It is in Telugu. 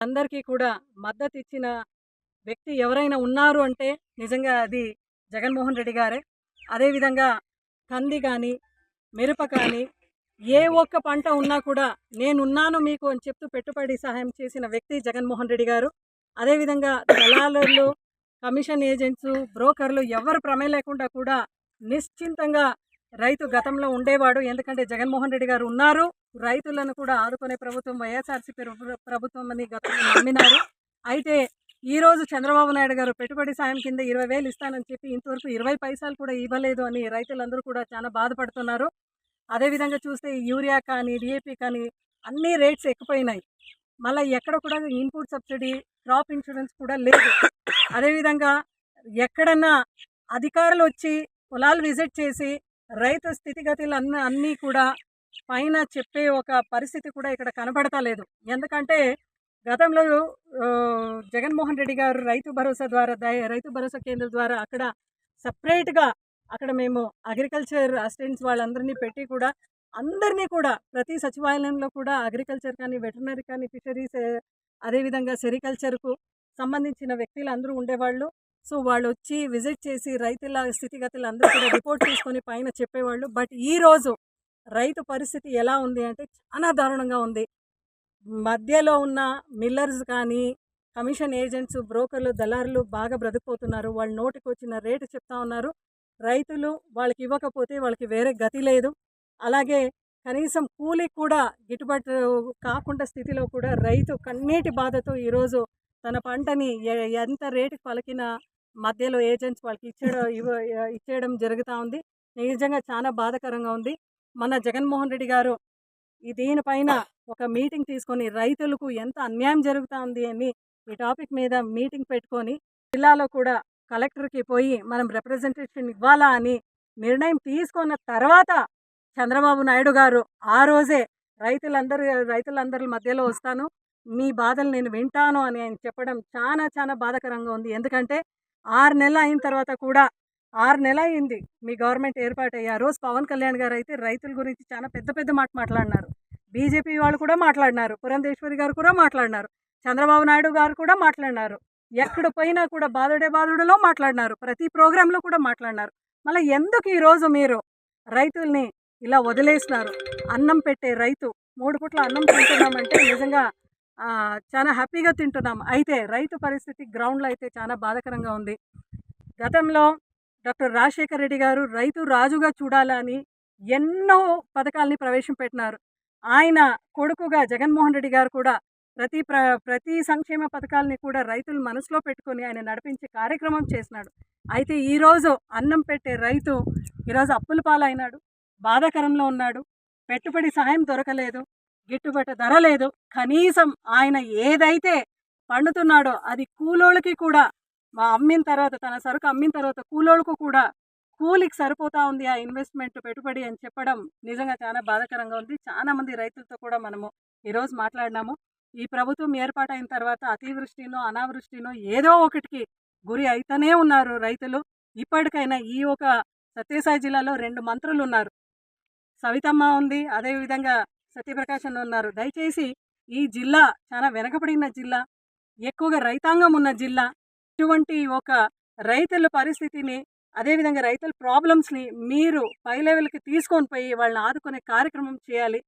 అందరికీ కూడా మద్దతు ఇచ్చిన వ్యక్తి ఎవరైనా ఉన్నారు అంటే నిజంగా అది జగన్మోహన్ రెడ్డి గారే. అదేవిధంగా కంది కానీ, మిరప కానీ, ఏ ఒక్క పంట ఉన్నా కూడా నేనున్నాను మీకు అని చెప్తూ పెట్టుబడి సహాయం చేసిన వ్యక్తి జగన్మోహన్ రెడ్డి గారు. అదేవిధంగా దళారులు, కమిషన్ ఏజెంట్స్, బ్రోకర్లు ఎవరు ప్రమేయం లేకుండా కూడా నిశ్చింతంగా రైతు గతంలో ఉండేవాడు. ఎందుకంటే జగన్మోహన్ రెడ్డి గారు ఉన్నారు, రైతులను కూడా ఆదుకునే ప్రభుత్వం వైఎస్ఆర్సీపీ ప్రభుత్వం అని గతంలో నమ్మినారు. అయితే ఈరోజు చంద్రబాబు నాయుడు గారు పెట్టుబడి సాయం కింద 20,000 ఇస్తానని చెప్పి ఇంతవరకు 20 పైసలు కూడా ఇవ్వలేదు అని రైతులందరూ కూడా చాలా బాధపడుతున్నారు. అదేవిధంగా చూస్తే యూరియా కానీ, డిఏపి కానీ అన్ని రేట్స్ ఎక్కువైనాయి. మళ్ళీ ఎక్కడ కూడా ఇన్పుట్ సబ్సిడీ, క్రాప్ ఇన్సూరెన్స్ కూడా లేదు. అదేవిధంగా ఎక్కడన్నా అధికారులు వచ్చి పొలాలు విజిట్ చేసి రైతు స్థితిగతులు అన్నీ కూడా పైన చెప్పే ఒక పరిస్థితి కూడా ఇక్కడ కనబడతలేదు. ఎందుకంటే గతంలో జగన్మోహన్ రెడ్డి గారు రైతు భరోసా ద్వారా, రైతు భరోసా కేంద్రం ద్వారా అక్కడ సపరేట్గా అక్కడ మేము అగ్రికల్చర్ అసిస్టెంట్స్ వాళ్ళందరినీ పెట్టి కూడా అందరినీ కూడా ప్రతి సచివాలయంలో కూడా అగ్రికల్చర్ కానీ, వెటర్నరీ కానీ, ఫిషరీస్, అదేవిధంగా సెరికల్చర్కు సంబంధించిన వ్యక్తులు అందరూ ఉండేవాళ్ళు. సో వాళ్ళు వచ్చి విజిట్ చేసి రైతుల స్థితిగతులు అందరూ కూడా రిపోర్ట్ తీసుకొని పైన చెప్పేవాళ్ళు. బట్ ఈరోజు రైతు పరిస్థితి ఎలా ఉంది అంటే చాలా దారుణంగా ఉంది. మధ్యలో ఉన్న మిల్లర్స్ కానీ, కమిషన్ ఏజెంట్స్, బ్రోకర్లు, దళారులు బాగా బ్రతికిపోతున్నారు. వాళ్ళు నోటికి వచ్చిన రేటు చెప్తా ఉన్నారు. రైతులు వాళ్ళకి ఇవ్వకపోతే వాళ్ళకి వేరే గతి లేదు. అలాగే కనీసం కూలికి కూడా గిట్టుబాటు కాకుండా స్థితిలో కూడా రైతు కన్నీటి బాధతో ఈరోజు తన పంటని ఎంత రేటుకి పలికిన మధ్యలో ఏజెంట్స్ వాళ్ళకి ఇచ్చేయడం జరుగుతూ ఉంది. నిజంగా చాలా బాధాకరంగా ఉంది. మన జగన్మోహన్ రెడ్డి గారు దీనిపైన ఒక మీటింగ్ తీసుకొని రైతులకు ఎంత అన్యాయం జరుగుతూ ఉంది అని ఈ టాపిక్ మీద మీటింగ్ పెట్టుకొని జిల్లాలో కూడా కలెక్టర్కి పోయి మనం రిప్రజెంటేషన్ ఇవ్వాలా నిర్ణయం తీసుకున్న తర్వాత చంద్రబాబు నాయుడు గారు ఆ రోజే రైతులందరి మధ్యలో వస్తాను, మీ బాధలు నేను వింటాను అని ఆయన చెప్పడం చాలా చాలా బాధాకరంగా ఉంది. ఎందుకంటే 6 నెలలు అయిన తర్వాత కూడా 6 నెలలు అయింది మీ గవర్నమెంట్ ఏర్పాటయ్యి. ఆ రోజు పవన్ కళ్యాణ్ గారు అయితే రైతుల గురించి చాలా పెద్ద మాట్లాడినారు. బీజేపీ వాళ్ళు కూడా మాట్లాడినారు, పురంధేశ్వరి గారు కూడా మాట్లాడినారు, చంద్రబాబు నాయుడు గారు కూడా మాట్లాడినారు. ఎక్కడ పోయినా కూడా బాధుడేలో మాట్లాడినారు, ప్రతి ప్రోగ్రాంలో కూడా మాట్లాడినారు. మళ్ళీ ఎందుకు ఈరోజు మీరు రైతుల్ని ఇలా వదిలేసినారు? అన్నం పెట్టే రైతు 3 పూట్ల అన్నం తింటున్నామంటే నిజంగా చాలా హ్యాపీగా తింటున్నాం. అయితే రైతు పరిస్థితి గ్రౌండ్లో అయితే చాలా బాధాకరంగా ఉంది. గతంలో డాక్టర్ రాజశేఖర్ రెడ్డి గారు రైతు రాజుగా చూడాలని ఎన్నో పథకాలని ప్రవేశపెట్టినారు. ఆయన కొడుకుగా జగన్మోహన్ రెడ్డి గారు కూడా ప్రతి సంక్షేమ పథకాలని కూడా రైతులు మనసులో పెట్టుకొని ఆయన నడిపించే కార్యక్రమం చేసినాడు. అయితే ఈరోజు అన్నం పెట్టే రైతు ఈరోజు అప్పుల పాలైనాడు, బాధాకరంలో ఉన్నాడు. పెట్టుబడి సహాయం దొరకలేదు, గిట్టుబాటు ధర లేదు. కనీసం ఆయన ఏదైతే పండుతున్నాడో అది కూలోళ్ళకి కూడా అమ్మిన తర్వాత, తన సరుకు అమ్మిన తర్వాత కూలోళ్ళకు కూడా కూలికి సరిపోతా ఉంది ఆ ఇన్వెస్ట్మెంట్ పెట్టుబడి అని చెప్పడం నిజంగా చాలా బాధాకరంగా ఉంది. చాలామంది రైతులతో కూడా మనము ఈరోజు మాట్లాడినాము. ఈ ప్రభుత్వం ఏర్పాటైన తర్వాత అతివృష్టినో అనావృష్టినో ఏదో ఒకటికి గురి అయితేనే ఉన్నారు రైతులు. ఇప్పటికైనా ఈ ఒక సత్యసాయి జిల్లాలో 2 మంత్రులు ఉన్నారు, సవితమ్మ ఉంది, అదేవిధంగా సత్యప్రకాశన్ ఉన్నారు. దయచేసి ఈ జిల్లా చాలా వెనకబడిన జిల్లా, ఎక్కువగా రైతాంగం ఉన్న జిల్లా. ఇటువంటి ఒక రైతుల పరిస్థితిని, అదేవిధంగా రైతుల ప్రాబ్లమ్స్ని మీరు పై లెవెల్కి తీసుకొని పోయి వాళ్ళని ఆదుకునే కార్యక్రమం చేయాలి.